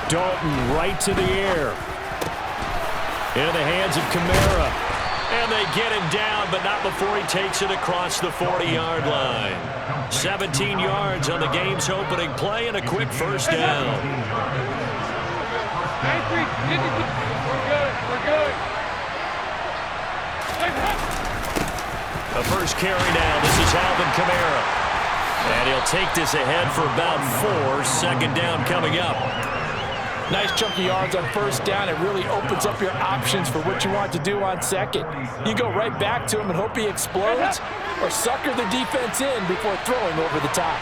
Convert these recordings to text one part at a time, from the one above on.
Dalton right to the air. In the hands of Kamara. And they get him down, but not before he takes it across the 40-yard line. 17 yards on the game's opening play and a quick first down. The first carry now. This is Alvin Kamara. And he'll take this ahead for about 4. Second down coming up. Nice chunk of yards on first down. It really opens up your options for what you want to do on second. You go right back to him and hope he explodes, or sucker the defense in before throwing over the top.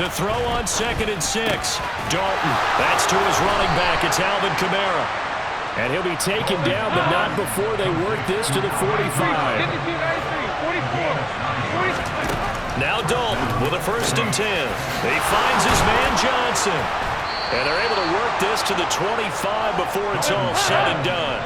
To throw on 2nd and 6. Dalton. That's to his running back. It's Alvin Kamara. And he'll be taken down, but not before they work this to the 45. Now Dalton with a 1st and 10. He finds his man Johnson. And they're able to work this to the 25 before it's all said and done.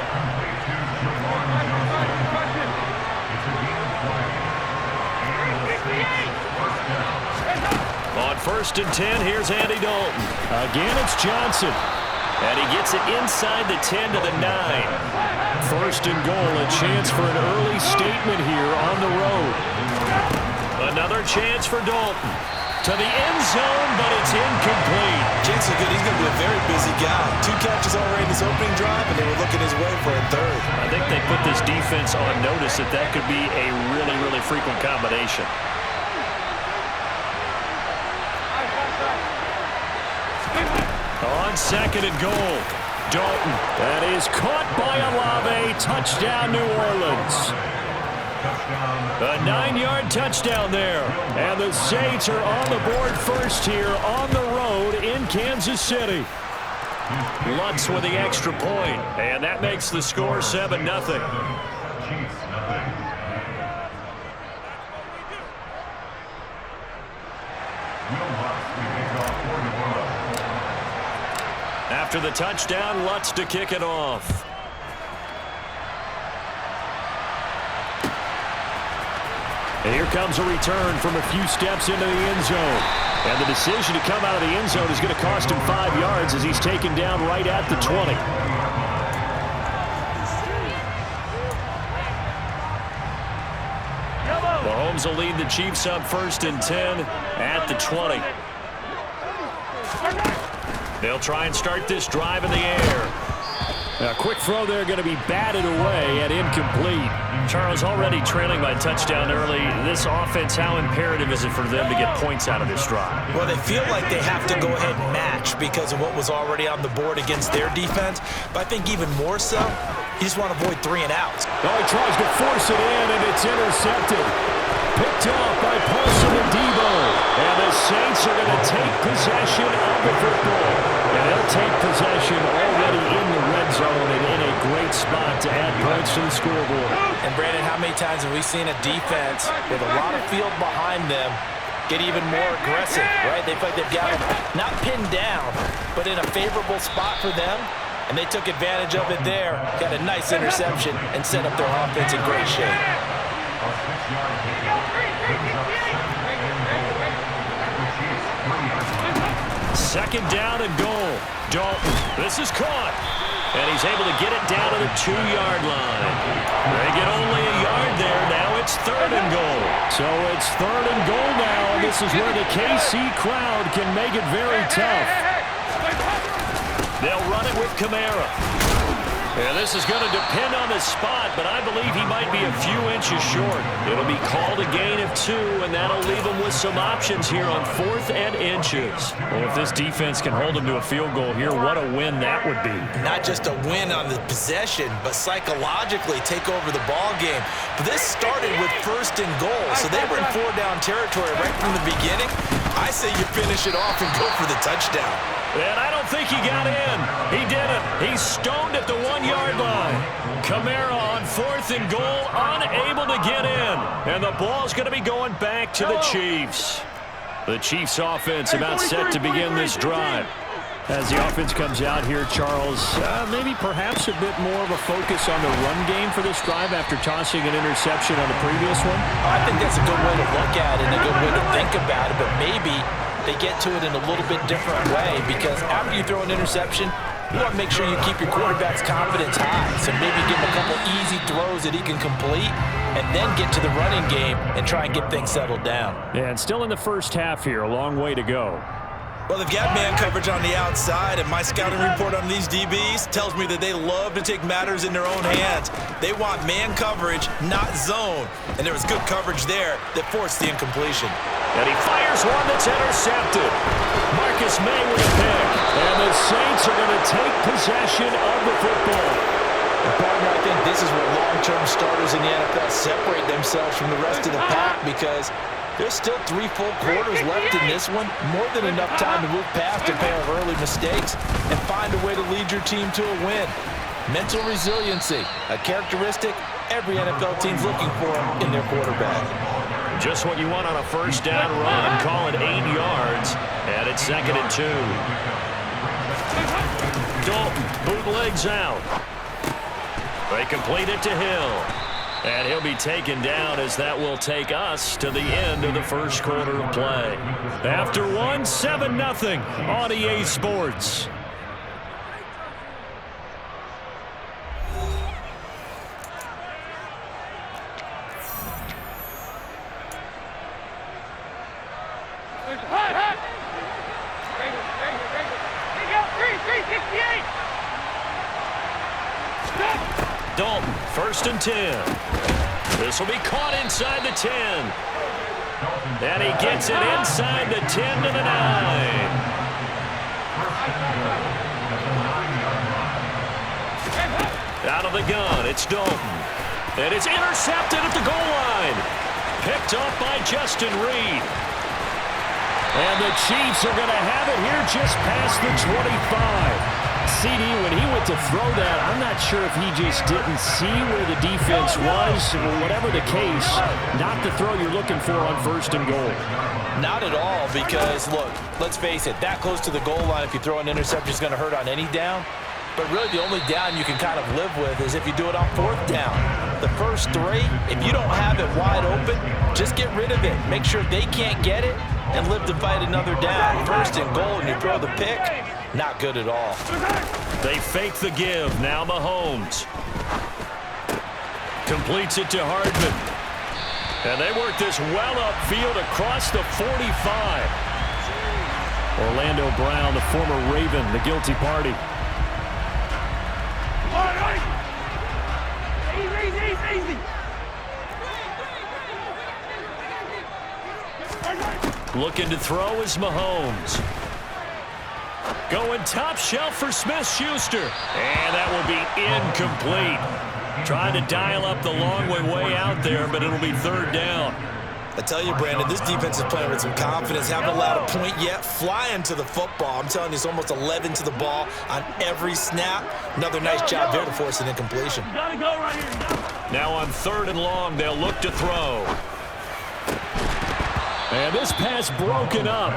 On 1st and 10, here's Andy Dalton. Again, it's Johnson. And he gets it inside the 10 to the 9. 1st and goal, a chance for an early statement here on the road. Another chance for Dalton. To the end zone, but it's incomplete. Chances are good. He's going to be a very busy guy. 2 catches already in this opening drive, and they were looking his way for a 3rd. I think they put this defense on notice that could be a really, really frequent combination. On 2nd and goal, Dalton. That is caught by Olave. Touchdown, New Orleans. A 9-yard touchdown there. And the Saints are on the board first here on the road in Kansas City. Lutz with the extra point. And that makes the score 7-0. After the touchdown, Lutz to kick it off. And here comes a return from a few steps into the end zone. And the decision to come out of the end zone is going to cost him 5 yards as he's taken down right at the 20. Mahomes will lead the Chiefs up 1st and 10 at the 20. They'll try and start this drive in the air. A quick throw there going to be batted away and incomplete. Charles, already trailing by touchdown early. This offense, how imperative is it for them to get points out of this drive? Well, they feel like they have to go ahead and match because of what was already on the board against their defense. But I think even more so, you just want to avoid 3 and outs. Oh, he tries to force it in, and it's intercepted. Picked off by Paulson and Debo. And the Saints are going to take possession of the football. And they'll take possession already in the red zone and in a great spot to add points to the scoreboard. And Brandon, how many times have we seen a defense with a lot of field behind them get even more aggressive, right? They feel like they've got them not pinned down, but in a favorable spot for them. And they took advantage of it there, got a nice interception, and set up their offense in great shape. Second down and goal. Dalton, this is caught. And he's able to get it down to the 2-yard line. They get only a yard there. Now it's 3rd and goal. So it's 3rd and goal now, and this is where the KC crowd can make it very tough. They'll run it with Kamara. And this is going to depend on the spot, but I believe he might be a few inches short. It'll be called a gain of 2, and that'll leave him with some options here on 4th and inches. Well, if this defense can hold him to a field goal here, what a win that would be. Not just a win on the possession, but psychologically take over the ball game. But this started with 1st and goal, so they were in 4-down territory right from the beginning. I say you finish it off and go for the touchdown. And I don't think he got in. He didn't. He's stoned at the 1-yard line. Kamara on 4th and goal, unable to get in. And the ball's going to be going back to the Chiefs. The Chiefs offense about set to begin this drive. As the offense comes out here, Charles, maybe perhaps a bit more of a focus on the run game for this drive after tossing an interception on the previous one? I think that's a good way to look at it and a good way to think about it, but maybe they get to it in a little bit different way because after you throw an interception, you want to make sure you keep your quarterback's confidence high. So maybe give him a couple easy throws that he can complete and then get to the running game and try and get things settled down. Yeah, and still in the first half here, a long way to go. Well, they've got man coverage on the outside, and my scouting report on these DBs tells me that they love to take matters in their own hands. They want man coverage, not zone. And there was good coverage there that forced the incompletion. And he fires one that's intercepted. Marcus May with a pick. And the Saints are going to take possession of the football. Partner, I think this is where long-term starters in the NFL separate themselves from the rest of the pack because there's still 3 full quarters left in this one. More than enough time to move past a pair of early mistakes and find a way to lead your team to a win. Mental resiliency, a characteristic every NFL team's looking for in their quarterback. Just what you want on a first down run. Call it 8 yards. And it's 2nd and 2. Dalton bootlegs out. They complete it to Hill. And he'll be taken down as that will take us to the end of the first quarter of play. After one, 7-0 on EA Sports. Dalton, 1st and 10. This will be caught inside the 10. And he gets it inside the 10 to the 9. Out of the gun, it's Dalton. And it's intercepted at the goal line. Picked off by Justin Reed. And the Chiefs are going to have it here just past the 25. CD, when he went to throw that, I'm not sure if he just didn't see where the defense was. Whatever the case, not the throw you're looking for on 1st and goal. Not at all because, look, let's face it, that close to the goal line, if you throw an interception, is going to hurt on any down. But really the only down you can kind of live with is if you do it on 4th down. The first 3, if you don't have it wide open, just get rid of it. Make sure they can't get it and live to fight another down. 1st and goal and you throw the pick, not good at all. They fake the give. Now Mahomes completes it to Hardman. And they work this well upfield across the 45. Orlando Brown, the former Raven, the guilty party. Easy. Looking to throw is Mahomes. Going top shelf for Smith-Schuster. And that will be incomplete. Trying to dial up the long way out there, but it'll be 3rd down. I tell you, Brandon, this defense is playing with some confidence. Haven't allowed a point yet. Flying to the football. I'm telling you, it's almost 11 to the ball on every snap. Another nice job there to force an incompletion. Now on 3rd and long, they'll look to throw. And this pass broken up.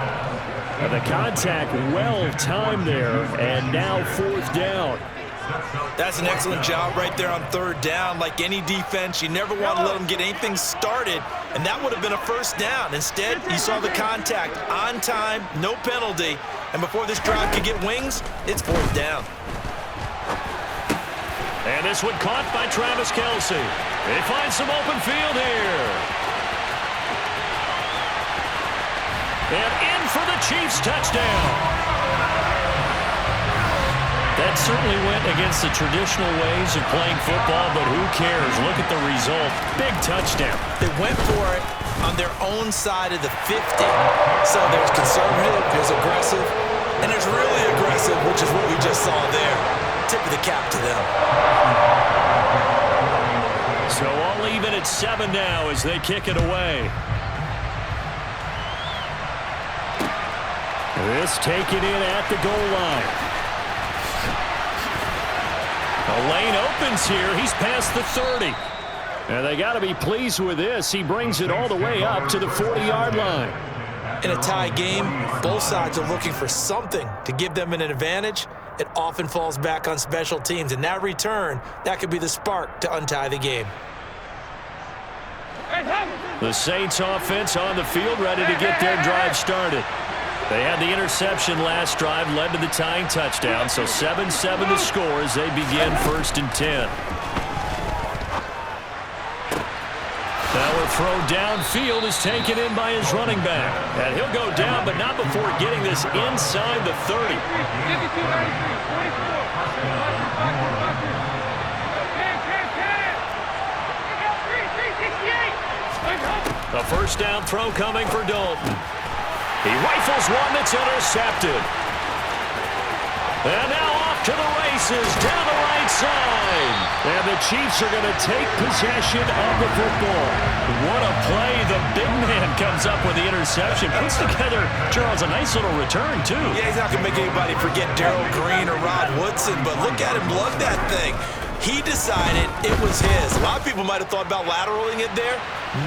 And the contact well timed there. And now 4th down. That's an excellent job right there on 3rd down. Like any defense, you never want to let them get anything started, and that would have been a 1st down. Instead, you saw the contact on time, no penalty, and before this drive could get wings, it's 4th down. And this one caught by Travis Kelce. They find some open field here. And in for the Chiefs touchdown. That certainly went against the traditional ways of playing football, but who cares? Look at the result. Big touchdown. They went for it on their own side of the 50. So there's conservative, there's aggressive, and there's really aggressive, which is what we just saw there. Tip of the cap to them. So all even at 7 now as they kick it away. This taken in at the goal line. The lane opens here. He's past the 30. And they got to be pleased with this. He brings it all the way up to the 40-yard line. In a tie game, both sides are looking for something to give them an advantage. It often falls back on special teams, and that return, that could be the spark to untie the game. The Saints offense on the field, ready to get their drive started. They had the interception last drive, led to the tying touchdown, so 7-7 to score as they begin 1st and 10. Our throw downfield is taken in by his running back. And he'll go down, but not before getting this inside the 30. A first down throw coming for Dalton. He rifles one that's intercepted. And now off to the races down the right side. And the Chiefs are going to take possession of the football. What a play. The big man comes up with the interception. Puts together, Charles, a nice little return, too. Yeah, he's not going to make anybody forget Darrell Green or Rod Woodson, but look at him lug that thing. He decided it was his. A lot of people might have thought about lateraling it there.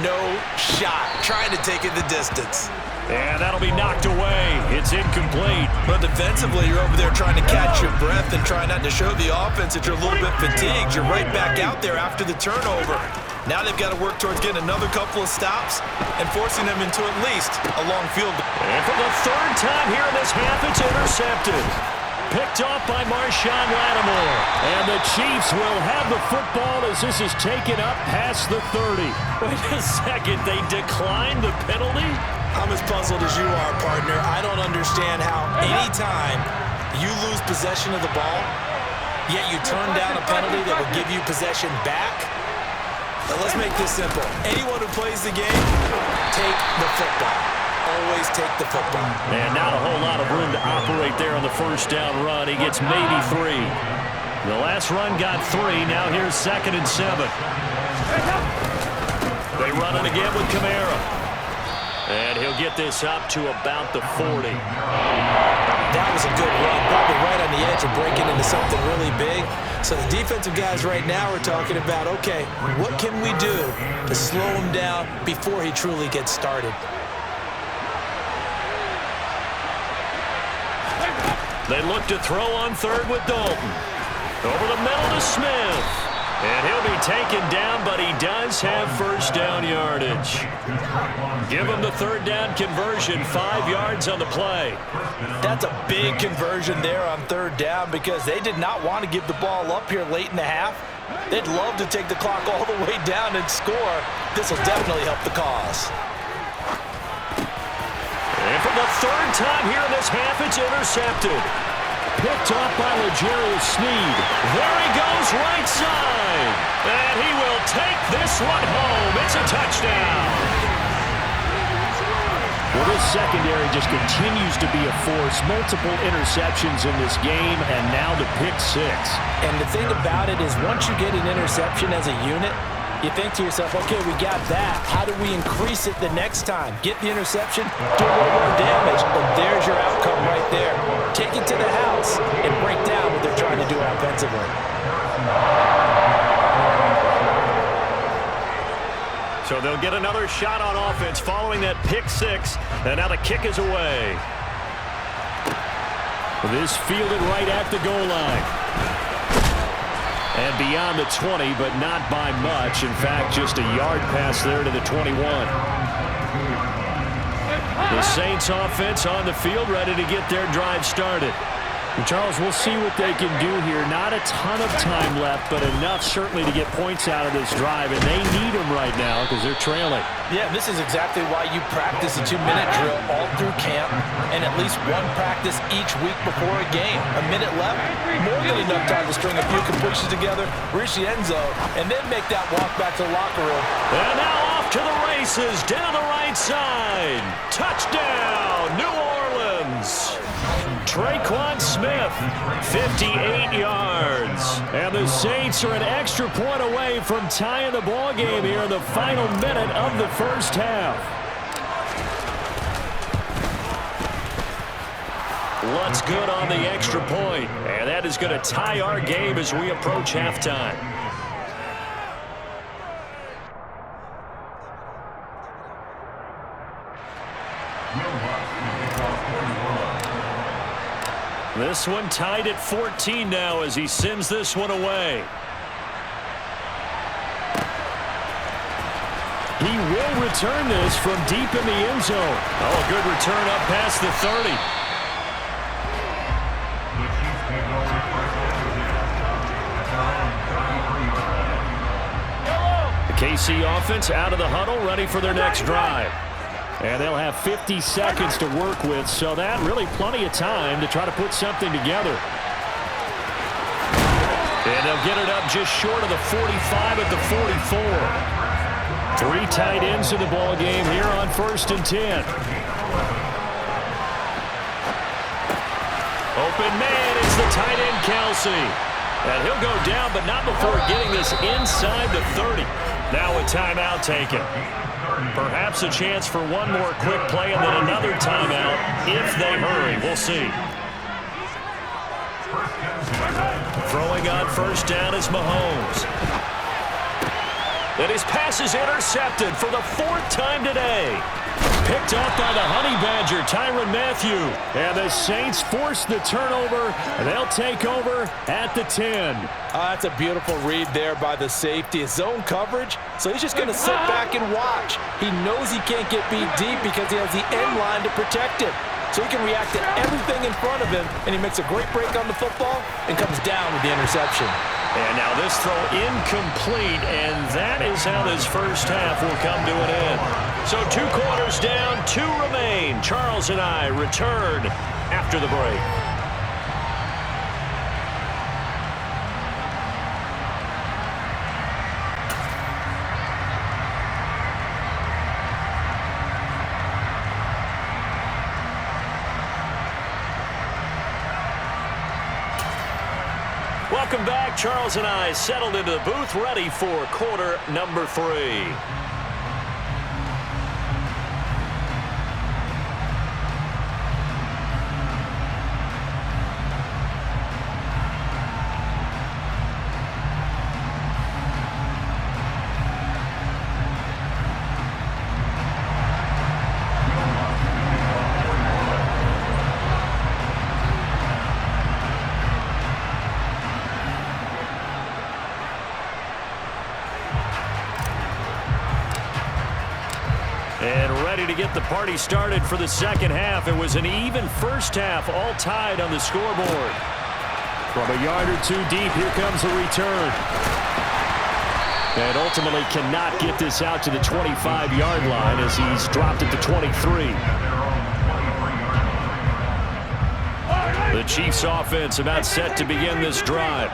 No shot. Trying to take it the distance. And that'll be knocked away. It's incomplete. But defensively, you're over there trying to catch your breath and try not to show the offense that you're a little bit fatigued. You're right back out there after the turnover. Now they've got to work towards getting another couple of stops and forcing them into at least a long field goal. And for the 3rd time here in this half, it's intercepted. Picked off by Marshawn Lattimore. And the Chiefs will have the football as this is taken up past the 30. Wait a second, they declined the penalty? I'm as puzzled as you are, partner. I don't understand how anytime you lose possession of the ball, yet you turn down a penalty that would give you possession back. Now let's make this simple. Anyone who plays the game, take the football. Always take the football. And not a whole lot of room to operate there on the first down run. He gets maybe 3. The last run got 3. Now here's 2nd and 7. They run it again with Kamara. And he'll get this up to about the 40. That was a good run, probably right on the edge of breaking into something really big. So the defensive guys right now are talking about, okay, what can we do to slow him down before he truly gets started? They look to throw on 3rd with Dalton. Over the middle to Smith. And he'll be taken down, but he does have first down yardage. Give him the 3rd down conversion, 5 yards on the play. That's a big conversion there on 3rd down because they did not want to give the ball up here late in the half. They'd love to take the clock all the way down and score. This will definitely help the cause. And for the 3rd time here in this half, it's intercepted. Picked off by L'Jarius Sneed. There he goes, right side. And he will take this one home. It's a touchdown. Well, this secondary just continues to be a force. Multiple interceptions in this game, and now the pick 6. And the thing about it is once you get an interception as a unit, you think to yourself, okay, we got that. How do we increase it the next time? Get the interception, do a little more damage, and there's your outcome right there. Take it to the house and break down what they're trying to do offensively. So they'll get another shot on offense following that pick 6, and now the kick is away. This fielded right at the goal line. And beyond the 20, but not by much. In fact, just a yard pass there to the 21. The Saints offense on the field, ready to get their drive started. And Charles, we'll see what they can do here. Not a ton of time left, but enough certainly to get points out of this drive. And they need them right now because they're trailing. Yeah, this is exactly why you practice a 2-minute drill all through camp and at least one practice each week before a game. A minute left, more than enough time to string a few completions together, reach the end zone, and then make that walk back to the locker room. And now off to the races, down the right side. Touchdown, New Orleans. Traquan Smith, 58 yards. And the Saints are an extra point away from tying the ball game here in the final minute of the first half. What's good on the extra point? And that is going to tie our game as we approach halftime. Will This one tied at 14 now as he sends this one away. He will return this from deep in the end zone. Oh, a good return up past the 30. The KC offense out of the huddle, ready for their next drive. And they'll have 50 seconds to work with, so that really plenty of time to try to put something together. And they'll get it up just short of the 45 at the 44. 3 tight ends in the ball game here on 1st and 10. Open man is the tight end Kelsey. And he'll go down, but not before getting this inside the 30. Now a timeout taken. Perhaps a chance for one more quick play and then another timeout if they hurry. We'll see. Throwing on 1st down is Mahomes. And his pass is intercepted for the 4th time today. Picked up by the Honey Badger, Tyrann Mathieu. And the Saints force the turnover. They'll take over at the 10. That's a beautiful read there by the safety. His zone coverage, so he's just going to sit back and watch. He knows he can't get beat deep because he has the end line to protect him. So he can react to everything in front of him, and he makes a great break on the football and comes down with the interception. And now this throw incomplete, and that is how this first half will come to an end. So 2 quarters down, 2 remain. Charles and I return after the break. Welcome back. Charles and I settled into the booth, ready for quarter number 3. And ready to get the party started for the second half. It was an even first half, all tied on the scoreboard. From a yard or 2 deep, here comes a return. And ultimately cannot get this out to the 25-yard line as he's dropped at the 23. The Chiefs offense about set to begin this drive.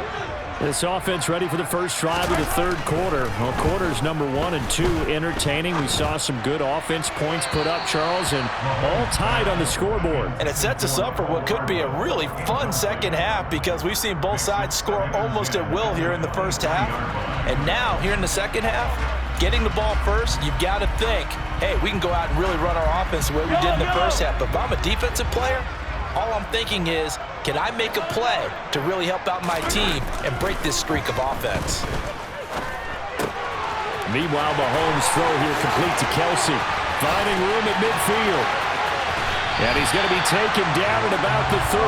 This offense ready for the first drive of the 3rd quarter. Well, quarters number 1 and 2 entertaining. We saw some good offense points put up, Charles, and all tied on the scoreboard. And it sets us up for what could be a really fun second half because we've seen both sides score almost at will here in the first half. And now, here in the second half, getting the ball first, you've got to think, hey, we can go out and really run our offense the way we did in the first half. But if I'm a defensive player, all I'm thinking is, can I make a play to really help out my team and break this streak of offense? Meanwhile, Mahomes' throw here complete to Kelsey. Finding room at midfield. And he's going to be taken down at about the 33.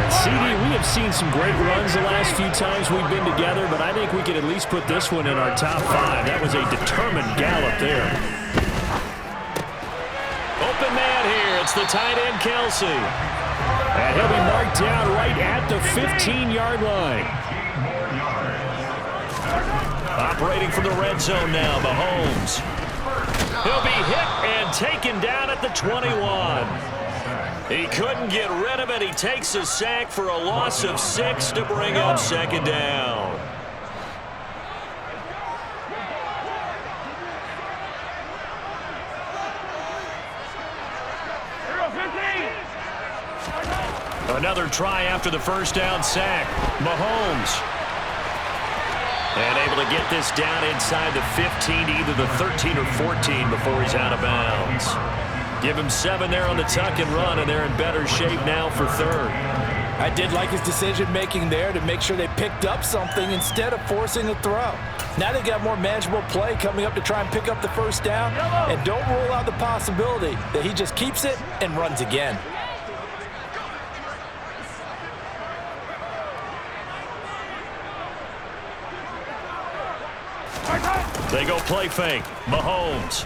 And CD, we have seen some great runs the last few times we've been together, but I think we could at least put this one in our top 5. That was a determined gallop there. Open man here. It's the tight end, Kelsey. And he'll be marked down right at the 15-yard line. Operating from the red zone now, Mahomes. He'll be hit and taken down at the 21. He couldn't get rid of it. He takes a sack for a loss of 6 to bring up 2nd down. Another try after the first down sack. Mahomes. And able to get this down inside the 15, either the 13 or 14 before he's out of bounds. Give him 7 there on the tuck and run, and they're in better shape now for 3rd. I did like his decision-making there to make sure they picked up something instead of forcing a throw. Now they got more manageable play coming up to try and pick up the first down, and don't rule out the possibility that he just keeps it and runs again. They go play fake. Mahomes.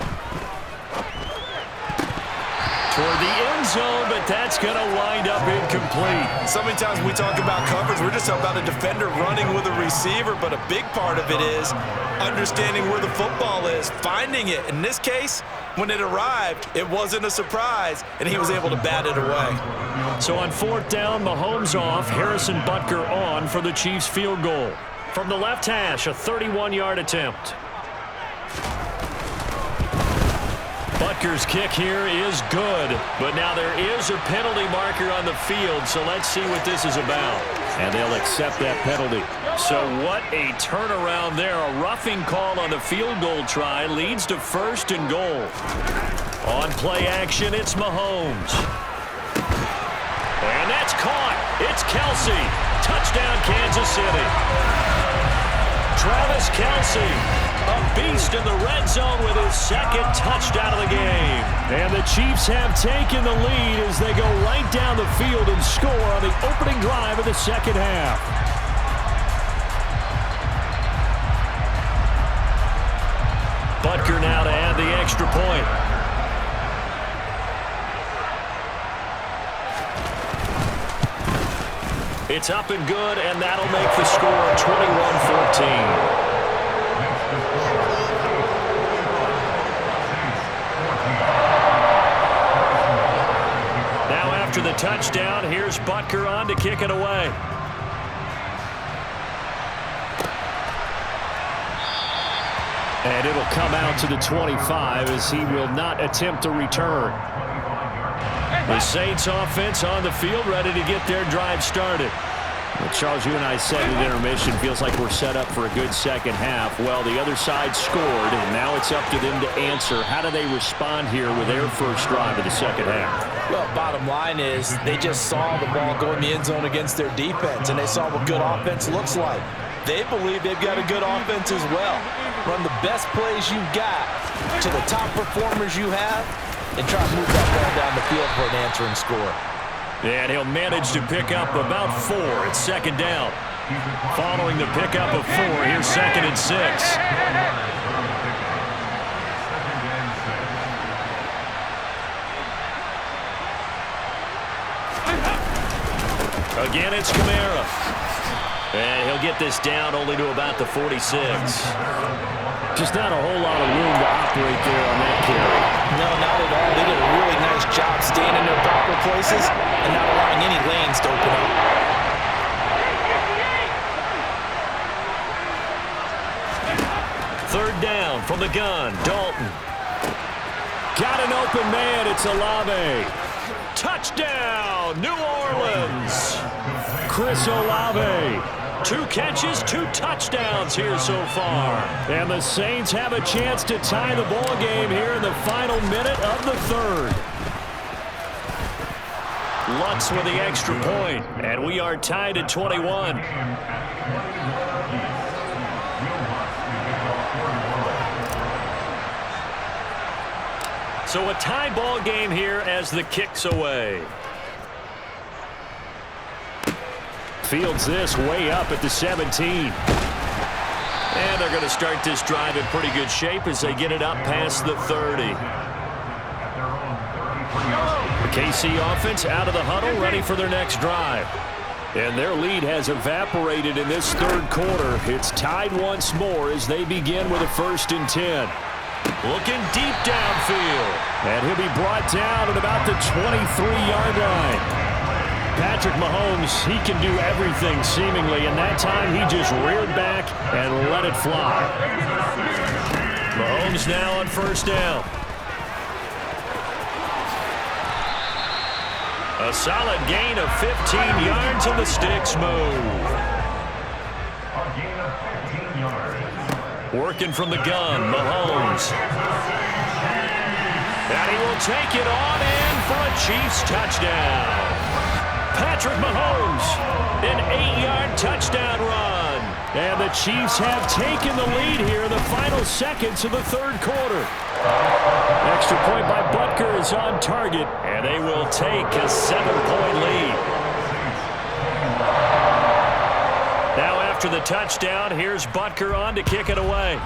Toward the end zone, but that's going to wind up incomplete. So many times we talk about coverage, we're just talking about a defender running with a receiver, but a big part of it is understanding where the football is, finding it. In this case, when it arrived, it wasn't a surprise, and he was able to bat it away. So on fourth down, Mahomes off, Harrison Butker on for the Chiefs field goal. From the left hash, a 31-yard attempt. Butker's kick here is good, but now there is a penalty marker on the field, so let's see what this is about. And they'll accept that penalty. So what a turnaround there. A roughing call on the field goal try leads to first and goal. On play action, it's Mahomes. And that's caught. It's Kelsey. Touchdown, Kansas City. Travis Kelsey. A beast in the red zone with his second touchdown of the game. And the Chiefs have taken the lead as they go right down the field and score on the opening drive of the second half. Butker now to add the extra point. It's up and good, and that'll make the score 21-14. After the touchdown, here's Butker on to kick it away. And it'll come out to the 25 as he will not attempt a return. The Saints offense on the field ready to get their drive started. Well, Charles, you and I said at intermission, feels like we're set up for a good second half. Well, the other side scored, and now it's up to them to answer. How do they respond here with their first drive of the second half? Well, bottom line is they just saw the ball go in the end zone against their defense, and they saw what good offense looks like. They believe they've got a good offense as well. Run the best plays you've got to the top performers you have, and try to move that ball down the field for an answering score. And he'll manage to pick up about 4 at second down. Following the pickup of 4, here's 2nd and 6. Again, it's Kamara. And he'll get this down only to about the 46. Just not a whole lot of room to operate there on that carry. No, not at all. They did a really nice job staying in their proper places and not allowing any lanes to open up. Third down from the gun. Dalton. Got an open man. It's Olave. Touchdown, New Orleans. Chris Olave. 2 catches, 2 touchdowns here so far. And the Saints have a chance to tie the ball game here in the final minute of the third. Lutz with the extra point, and we are tied at 21. So a tie ball game here as the kick's away. Fields this way up at the 17. And they're going to start this drive in pretty good shape as they get it up past the 30. The KC offense out of the huddle, ready for their next drive. And their lead has evaporated in this third quarter. It's tied once more as they begin with a 1st and 10. Looking deep downfield. And he'll be brought down at about the 23-yard line. Patrick Mahomes, he can do everything seemingly, and that time he just reared back and let it fly. Mahomes now on 1st down. A solid gain of 15 yards and the sticks move. Working from the gun, Mahomes. And he will take it on in for a Chiefs touchdown. Patrick Mahomes, an 8-yard touchdown run. And the Chiefs have taken the lead here in the final seconds of the third quarter. Extra point by Butker is on target, and they will take a 7-point lead. Now after the touchdown, here's Butker on to kick it away.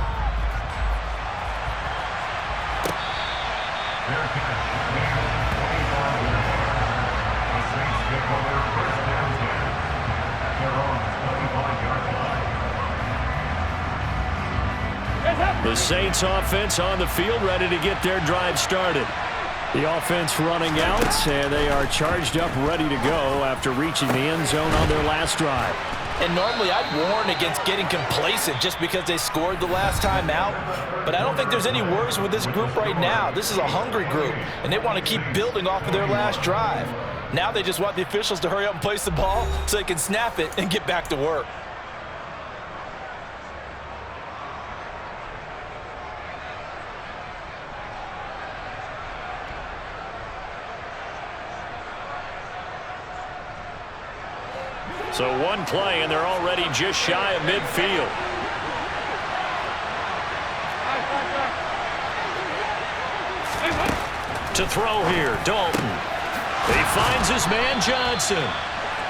The Saints offense on the field, ready to get their drive started. The offense running out, and they are charged up, ready to go after reaching the end zone on their last drive. And normally I'd warn against getting complacent just because they scored the last time out. But I don't think there's any worries with this group right now. This is a hungry group, and they want to keep building off of their last drive. Now they just want the officials to hurry up and place the ball so they can snap it and get back to work. So one play, and they're already just shy of midfield. To throw here, Dalton. He finds his man, Johnson.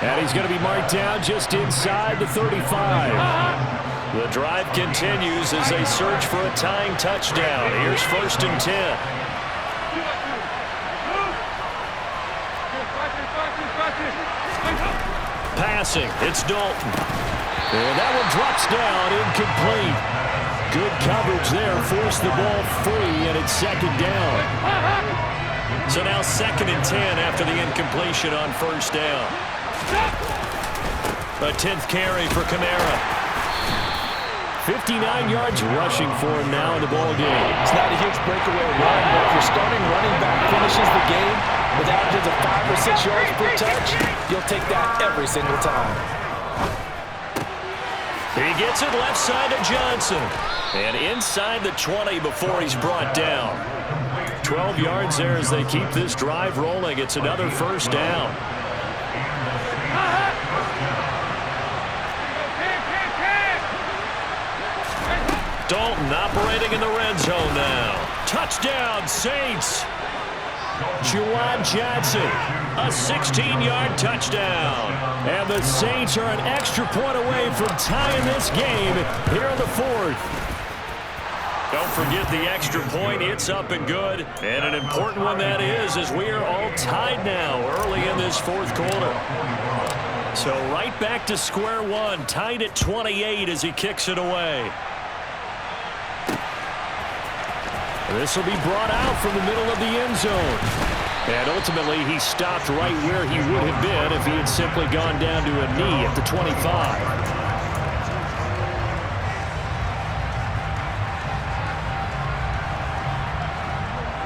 And he's going to be marked down just inside the 35. The drive continues as they search for a tying touchdown. Here's 1st and 10. Passing, it's Dalton. And that one drops down, incomplete. Good coverage there, forced the ball free, and it's 2nd down. So now 2nd and 10 after the incompletion on 1st down. A 10th carry for Kamara. 59 yards rushing for him now in the ball game. It's not a huge breakaway run, but if your starting running back finishes the game with averages of 5 or 6 yards per touch, you'll take that every single time. He gets it left side of Johnson. And inside the 20 before he's brought down. 12 yards there as they keep this drive rolling. It's another 1st down. Dalton operating in the red zone now. Touchdown, Saints. Juwan Johnson, a 16-yard touchdown. And the Saints are an extra point away from tying this game here in the 4th. Don't forget the extra point. It's up and good. And an important one that is, as we are all tied now early in this 4th quarter. So right back to square one, tied at 28 as he kicks it away. This will be brought out from the middle of the end zone. And ultimately, he stopped right where he would have been if he had simply gone down to a knee at the 25.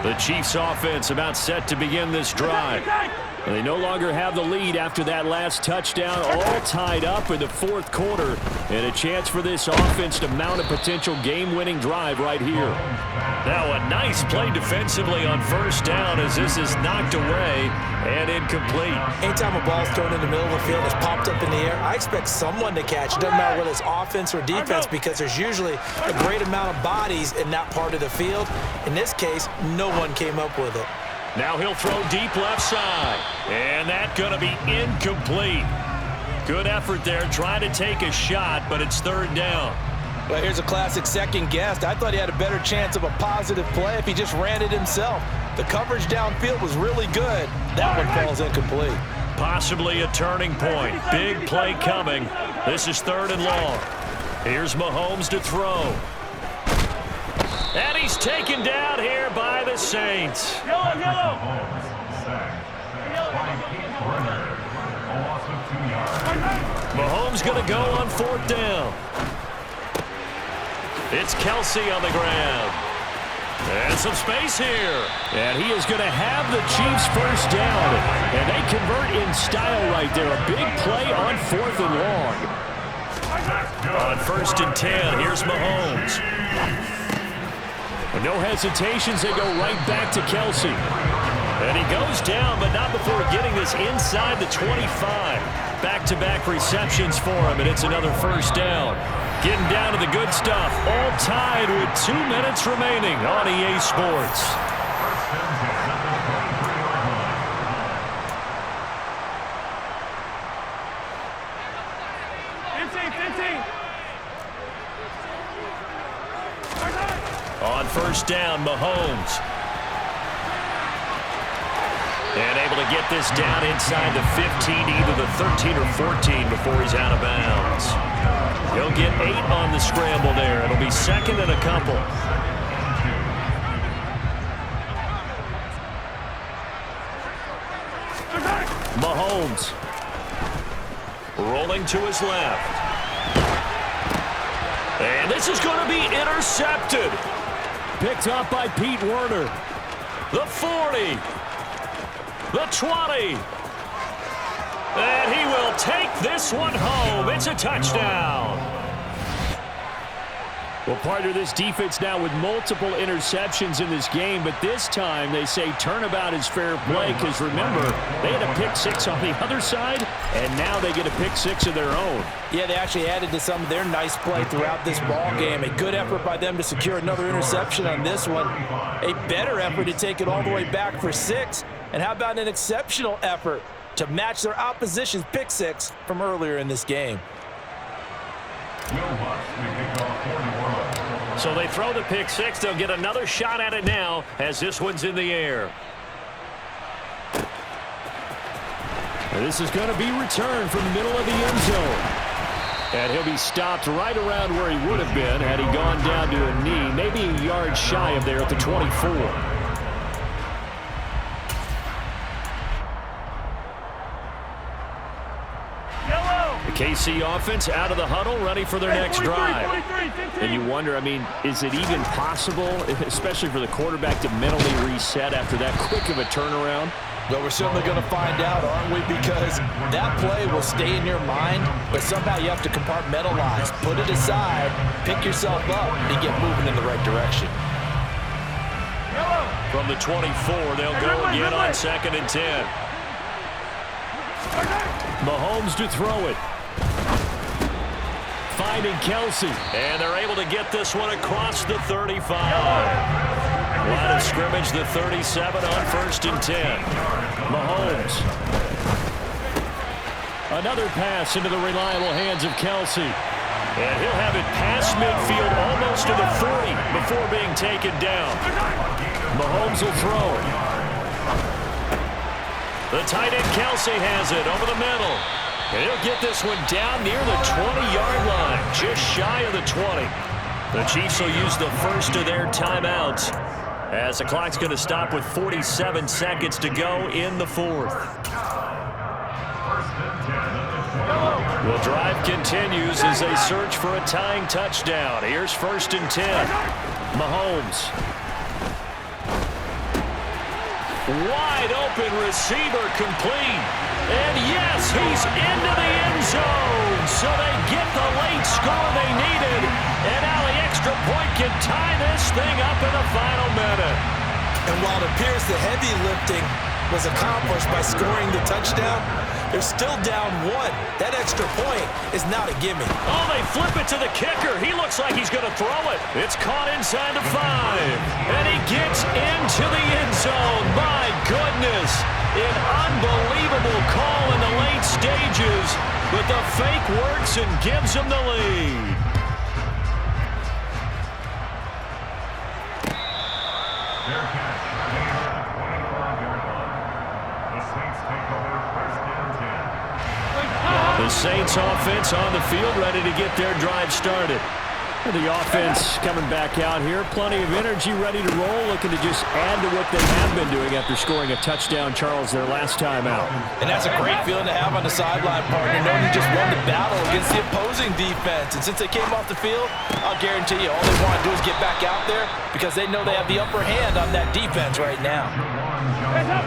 The Chiefs offense about set to begin this drive. And they no longer have the lead after that last touchdown, all tied up in the 4th quarter. And a chance for this offense to mount a potential game-winning drive right here. Now a nice play defensively on 1st down as this is knocked away and incomplete. Anytime a ball's thrown in the middle of the field, it's popped up in the air, I expect someone to catch. It doesn't matter whether it's offense or defense because there's usually a great amount of bodies in that part of the field. In this case, no one came up with it. Now he'll throw deep left side. And that's going to be incomplete. Good effort there, trying to take a shot, but it's 3rd down. Well, here's a classic second guess. I thought he had a better chance of a positive play if he just ran it himself. The coverage downfield was really good. That one falls incomplete. Possibly a turning point. Big play coming. This is 3rd and long. Here's Mahomes to throw. And he's taken down here by the Saints. Mahomes going to go on 4th down. It's Kelsey on the ground. And some space here. And he is going to have the Chiefs 1st down. And they convert in style right there. A big play on 4th and long. On 1st and 10, here's Mahomes. No hesitations, they go right back to Kelsey. And he goes down, but not before getting this inside the 25. Back-to-back receptions for him, and it's another 1st down. Getting down to the good stuff. All tied with 2 minutes remaining on EA Sports. On 1st down, Mahomes. And able to get this down inside the 15, either the 13 or 14 before he's out of bounds. He'll get 8 on the scramble there. It'll be second and a couple. Mahomes rolling to his left. And this is going to be intercepted. Picked up by Pete Werner. The 40. The 20. And he will take this one home. It's a touchdown. Well, partner, this defense now with multiple interceptions in this game, but this time they say turnabout is fair play because, remember, they had a pick 6 on the other side, and now they get a pick 6 of their own. Yeah, they actually added to some of their nice play throughout this ball game. A good effort by them to secure another interception on this one. A better effort to take it all the way back for 6. And how about an exceptional effort to match their opposition's pick 6 from earlier in this game? So they throw the pick 6. They'll get another shot at it now as this one's in the air. And this is going to be returned from the middle of the end zone. And he'll be stopped right around where he would have been had he gone down to a knee, maybe a yard shy of there at the 24. KC offense out of the huddle, ready for their next drive. And you wonder, I mean, is it even possible, especially for the quarterback, to mentally reset after that quick of a turnaround? Well, we're certainly going to find out, aren't we? Because that play will stay in your mind, but somehow you have to compartmentalize, put it aside, pick yourself up, and get moving in the right direction. From the 24, they'll go again on 2nd and 10. Mahomes to throw it. Finding Kelsey. And they're able to get this one across the 35. Line of scrimmage, the 37 on 1st and 10. Mahomes. Another pass into the reliable hands of Kelsey. And he'll have it past midfield almost to the 40 before being taken down. Mahomes will throw. The tight end Kelsey has it over the middle. And he'll get this one down near the 20-yard line, just shy of the 20. The Chiefs will use the first of their timeouts as the clock's going to stop with 47 seconds to go in the 4th. The drive continues as they search for a tying touchdown. Here's 1st and 10. Mahomes. Wide open receiver complete. And yes, he's into the end zone. So they get the late score they needed. And now the extra point can tie this thing up in the final minute. And while it appears the heavy lifting was accomplished by scoring the touchdown, they're still down 1. That extra point is not a gimme. Oh, they flip it to the kicker. He looks like he's going to throw it. It's caught inside the 5. And he gets into the end zone. My goodness. An unbelievable call in the late stages. But the fake works and gives him the lead. The Saints offense on the field, ready to get their drive started. The offense coming back out here, plenty of energy, ready to roll, looking to just add to what they have been doing after scoring a touchdown, Charles, their last time out. And that's a great feeling to have on the sideline, partner, knowing you just won the battle against the opposing defense. And since they came off the field, I'll guarantee you all they want to do is get back out there because they know they have the upper hand on that defense right now.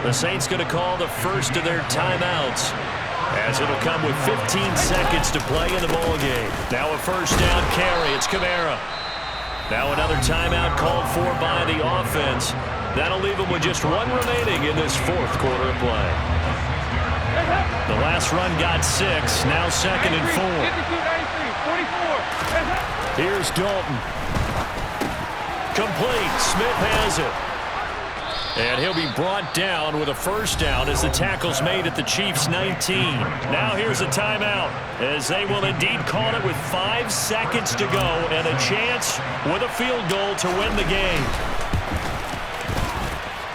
The Saints going to call the first of their timeouts, as it'll come with 15 seconds to play in the ball game. Now a first down carry. It's Kamara. Now another timeout called for by the offense. That'll leave them with just 1 remaining in this 4th quarter of play. The last run got 6. Now 2nd and 4. Here's Dalton. Complete. Smith has it. And he'll be brought down with a first down as the tackle's made at the Chiefs' 19. Now here's a timeout as they will indeed call it with 5 seconds to go and a chance with a field goal to win the game.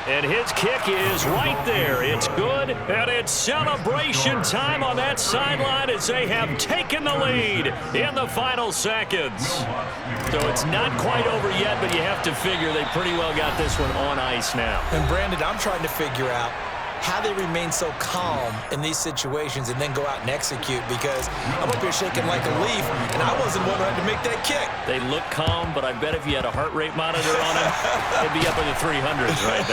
And his kick is right there. It's good, and it's celebration time on that sideline as they have taken the lead in the final seconds. So it's not quite over yet, but you have to figure they pretty well got this one on ice now. And Brandon, I'm trying to figure out how they remain so calm in these situations and then go out and execute, because I'm up here shaking like a leaf, and I wasn't one who had to make that kick. They look calm, but I bet if you had a heart rate monitor on them, they'd be up in the 300s right there.